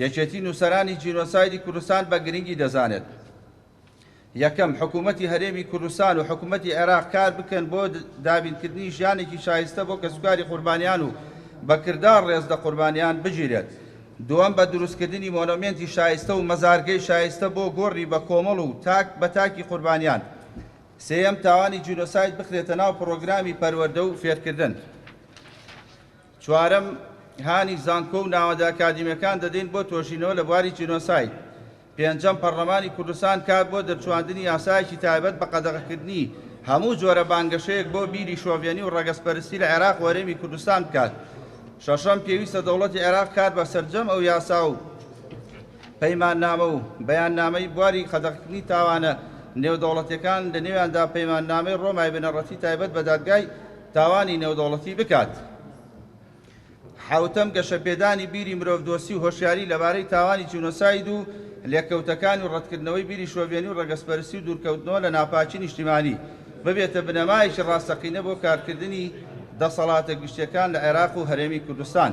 یەکێتی نووسەرانی جینۆسایدی کوردستان بە گرنگی دەزانێت. یەکەم، حکوومەتی هەرێمی کوردستان و حکوومەتی عێراق کار بکەن بۆ دابینکردنی ژیانێکی شایستە بۆ کەسوکاری قوربانیان و بەکردار ڕێزدە قوربانیان بگیرێت. دووەم، بە دروستکردنی مۆنۆمێنتی شایستە و مەزارگەی شایستە بۆ گۆڕی بە کۆمەڵ و بە تاکی قوربانیان. سێیەم، تاوانی جینۆساید بخرێتە ناو پڕۆگرامی پەروەردە و فێرکردن. چوارەم، هانی زانکۆ و ناوەندە ئەکادیمیەکان دەدەین بۆ تۆژینەوە لە بواری جینۆساید. پێنجەم، پەرلەمانی کوردستان کار بۆ دەرچواندنی یاسایەکی تایبەت بە قەدەغەکردنی هەموو جۆرە بانگەشەیەک بۆ بیری شۆڤێنی و ڕەگەزپەرستی لە عێراق و هەرێمی کوردستان بکات. شەشەم، پێویستە دەوڵەتی عێراق کار بە سەرجەم ئەو یاسا و پەیماننامە و بەیاننامەی بواری قەدەغەکردنی تاوانە نێودەوڵەتیەکان لە نێویاندا پەیماننامەی ڕۆمای بنەڕەتی تایبەت بە دادگای تاوانی نێودەوڵەتی بکات. حوتەم، گەشەپێدانی بیری مرۆڤدۆستی و هۆشیاری لەبارەی تاوانی جینۆساید و لێکەوتەکانی و ڕەتکردنەوەی بیری شۆڤێنی و ڕەگەزپەرستی و دوورکەوتنەوە لە ناپاکی نیشتیمانی ببێتە بنەمایەکی ڕاستەقینە بۆ کارکردنی دەسەڵاتە گشتیەکان لە عێراق و هەرێمی کوردستان.